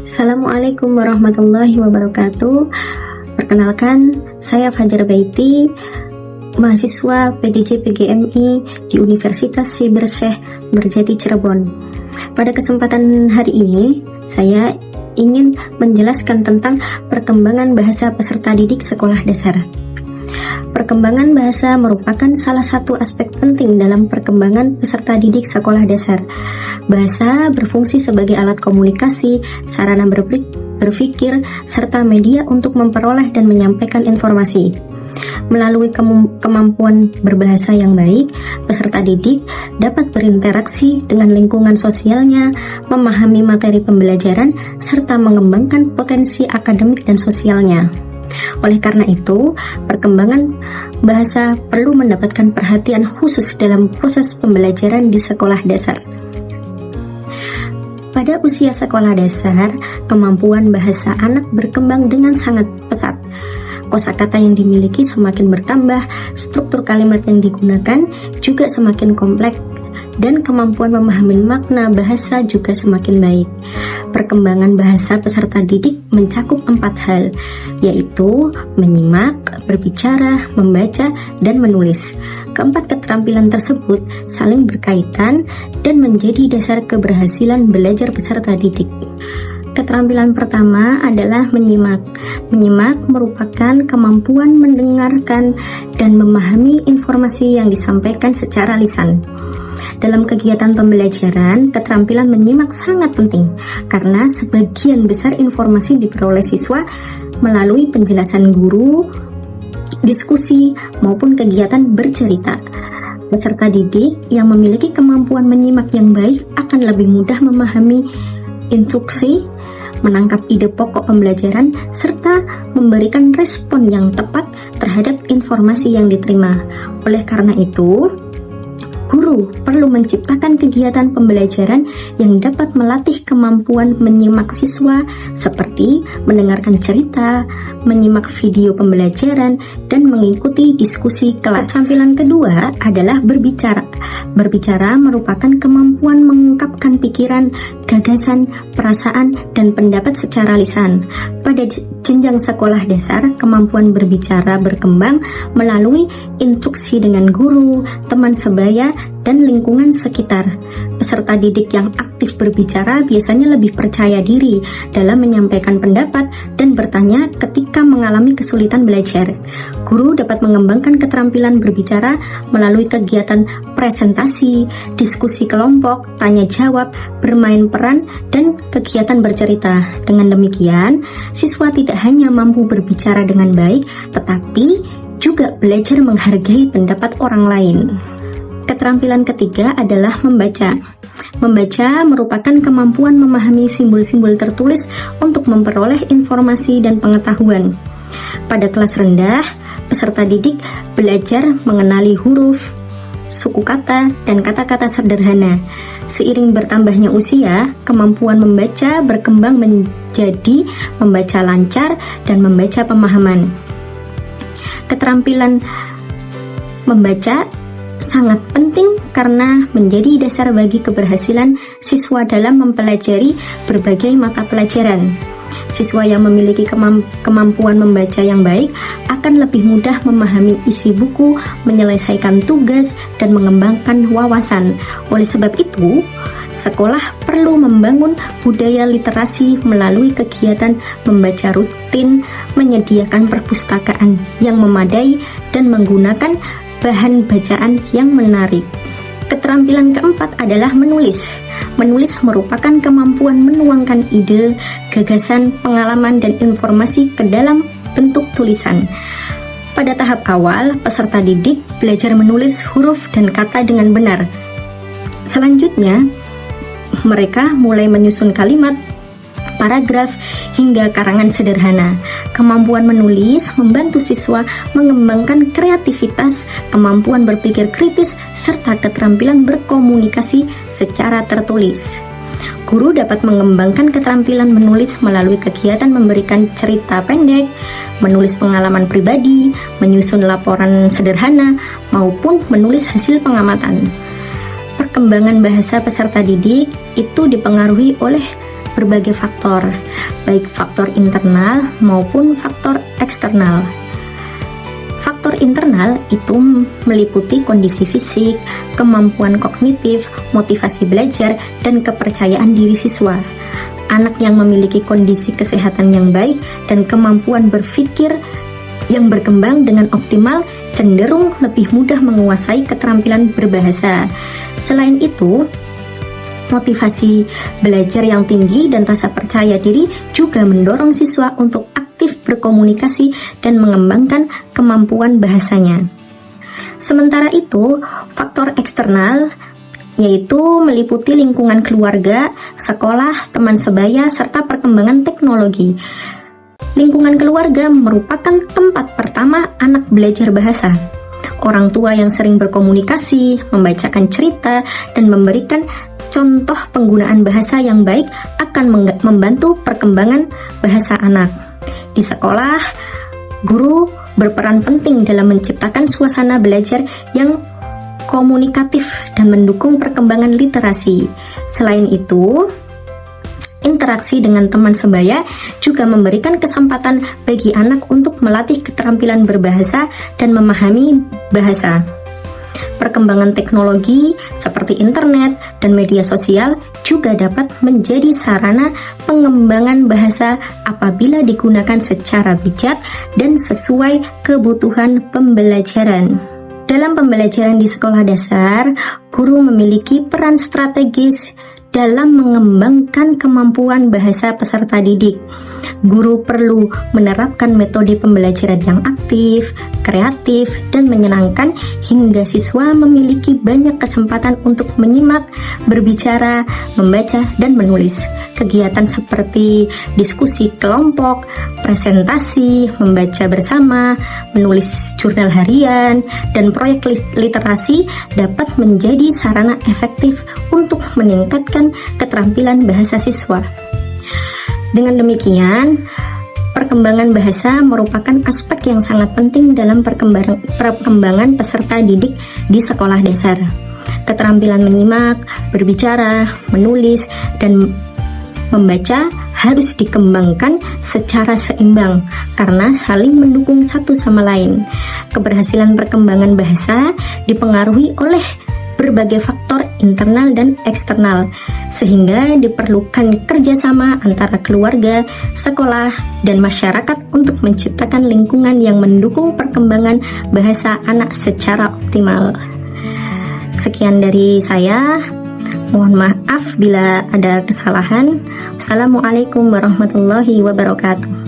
Assalamualaikum warahmatullahi wabarakatuh. Perkenalkan, saya Fajar Baiti, mahasiswa PDJ PGMI di Universitas Cyber Syekh Nurjati Cirebon. Pada kesempatan hari ini, saya ingin menjelaskan tentang perkembangan bahasa peserta didik sekolah dasar. Perkembangan bahasa merupakan salah satu aspek penting dalam perkembangan peserta didik sekolah dasar. Bahasa berfungsi sebagai alat komunikasi, sarana berpikir, serta media untuk memperoleh dan menyampaikan informasi. Melalui kemampuan berbahasa yang baik, peserta didik dapat berinteraksi dengan lingkungan sosialnya, memahami materi pembelajaran, serta mengembangkan potensi akademik dan sosialnya. Oleh karena itu, perkembangan bahasa perlu mendapatkan perhatian khusus dalam proses pembelajaran di sekolah dasar. Pada usia sekolah dasar, kemampuan bahasa anak berkembang dengan sangat pesat. Kosakata yang dimiliki semakin bertambah, struktur kalimat yang digunakan juga semakin kompleks, dan kemampuan memahami makna bahasa juga semakin baik. Perkembangan bahasa peserta didik mencakup 4 hal, yaitu menyimak, berbicara, membaca, dan menulis. Keempat keterampilan tersebut saling berkaitan dan menjadi dasar keberhasilan belajar peserta didik. Keterampilan pertama adalah menyimak. Menyimak merupakan kemampuan mendengarkan dan memahami informasi yang disampaikan secara lisan. Dalam kegiatan pembelajaran, keterampilan menyimak sangat penting karena sebagian besar informasi diperoleh siswa melalui penjelasan guru, diskusi, maupun kegiatan bercerita. Peserta didik yang memiliki kemampuan menyimak yang baik akan lebih mudah memahami instruksi, menangkap ide pokok pembelajaran, serta memberikan respon yang tepat terhadap informasi yang diterima. Oleh karena itu, guru perlu menciptakan kegiatan pembelajaran yang dapat melatih kemampuan menyimak siswa seperti mendengarkan cerita, menyimak video pembelajaran, dan mengikuti diskusi kelas. Keterampilan kedua adalah berbicara. Berbicara merupakan kemampuan mengungkapkan pikiran, gagasan, perasaan, dan pendapat secara lisan. Pada jenjang sekolah dasar, kemampuan berbicara berkembang melalui instruksi dengan guru, teman sebaya, dan lingkungan sekitar. Peserta didik yang aktif berbicara biasanya lebih percaya diri dalam menyampaikan pendapat dan bertanya ketika mengalami kesulitan belajar. Guru dapat mengembangkan keterampilan berbicara melalui kegiatan presentasi, diskusi kelompok, tanya jawab, bermain peran, dan kegiatan bercerita. Dengan demikian, siswa tidak hanya mampu berbicara dengan baik, tetapi juga belajar menghargai pendapat orang lain. Keterampilan ketiga adalah membaca. Membaca merupakan kemampuan memahami simbol-simbol tertulis untuk memperoleh informasi dan pengetahuan. Pada kelas rendah, peserta didik belajar mengenali huruf, suku kata, dan kata-kata sederhana. Seiring bertambahnya usia, kemampuan membaca berkembang menjadi membaca lancar dan membaca pemahaman. Keterampilan membaca sangat penting karena menjadi dasar bagi keberhasilan siswa dalam mempelajari berbagai mata pelajaran. Siswa yang memiliki kemampuan membaca yang baik akan lebih mudah memahami isi buku, menyelesaikan tugas, dan mengembangkan wawasan. Oleh sebab itu, sekolah perlu membangun budaya literasi melalui kegiatan membaca rutin, menyediakan perpustakaan yang memadai, dan menggunakan bahan bacaan yang menarik. Keterampilan keempat adalah menulis. Menulis merupakan kemampuan menuangkan ide, gagasan, pengalaman, dan informasi ke dalam bentuk tulisan. Pada tahap awal, peserta didik belajar menulis huruf dan kata dengan benar. Selanjutnya, mereka mulai menyusun kalimat, paragraf, hingga karangan sederhana. Kemampuan menulis membantu siswa mengembangkan kreativitas, kemampuan berpikir kritis, serta keterampilan berkomunikasi secara tertulis. Guru dapat mengembangkan keterampilan menulis melalui kegiatan memberikan cerita pendek, menulis pengalaman pribadi, menyusun laporan sederhana, maupun menulis hasil pengamatan. Perkembangan bahasa peserta didik itu dipengaruhi oleh berbagai faktor, baik faktor internal maupun faktor eksternal. Faktor internal itu meliputi kondisi fisik, kemampuan kognitif, motivasi belajar, dan kepercayaan diri siswa. Anak yang memiliki kondisi kesehatan yang baik dan kemampuan berpikir yang berkembang dengan optimal cenderung lebih mudah menguasai keterampilan berbahasa. Selain itu, motivasi belajar yang tinggi dan rasa percaya diri juga mendorong siswa untuk aktif berkomunikasi dan mengembangkan kemampuan bahasanya. Sementara itu, faktor eksternal yaitu meliputi lingkungan keluarga, sekolah, teman sebaya, serta perkembangan teknologi. Lingkungan keluarga merupakan tempat pertama anak belajar bahasa. Orang tua yang sering berkomunikasi, membacakan cerita, dan memberikan contoh penggunaan bahasa yang baik akan membantu perkembangan bahasa anak. Di sekolah, guru berperan penting dalam menciptakan suasana belajar yang komunikatif dan mendukung perkembangan literasi. Selain itu, interaksi dengan teman sebaya juga memberikan kesempatan bagi anak untuk melatih keterampilan berbahasa dan memahami bahasa. Perkembangan teknologi seperti internet dan media sosial juga dapat menjadi sarana pengembangan bahasa apabila digunakan secara bijak dan sesuai kebutuhan pembelajaran. Dalam pembelajaran di sekolah dasar, guru memiliki peran strategis dalam mengembangkan kemampuan bahasa peserta didik. Guru perlu menerapkan metode pembelajaran yang aktif, kreatif, dan menyenangkan hingga siswa memiliki banyak kesempatan untuk menyimak, berbicara, membaca, dan menulis. Kegiatan seperti diskusi kelompok, presentasi, membaca bersama, menulis jurnal harian, dan proyek literasi dapat menjadi sarana efektif untuk meningkatkan keterampilan bahasa siswa. Dengan demikian, perkembangan bahasa merupakan aspek yang sangat penting dalam perkembangan peserta didik di sekolah dasar. Keterampilan menyimak, berbicara, menulis, dan membaca harus dikembangkan secara seimbang karena saling mendukung satu sama lain. Keberhasilan perkembangan bahasa dipengaruhi oleh berbagai faktor internal dan eksternal, sehingga diperlukan kerjasama antara keluarga, sekolah, dan masyarakat untuk menciptakan lingkungan yang mendukung perkembangan bahasa anak secara optimal. Sekian dari saya. Mohon maaf bila ada kesalahan. Wassalamualaikum warahmatullahi wabarakatuh.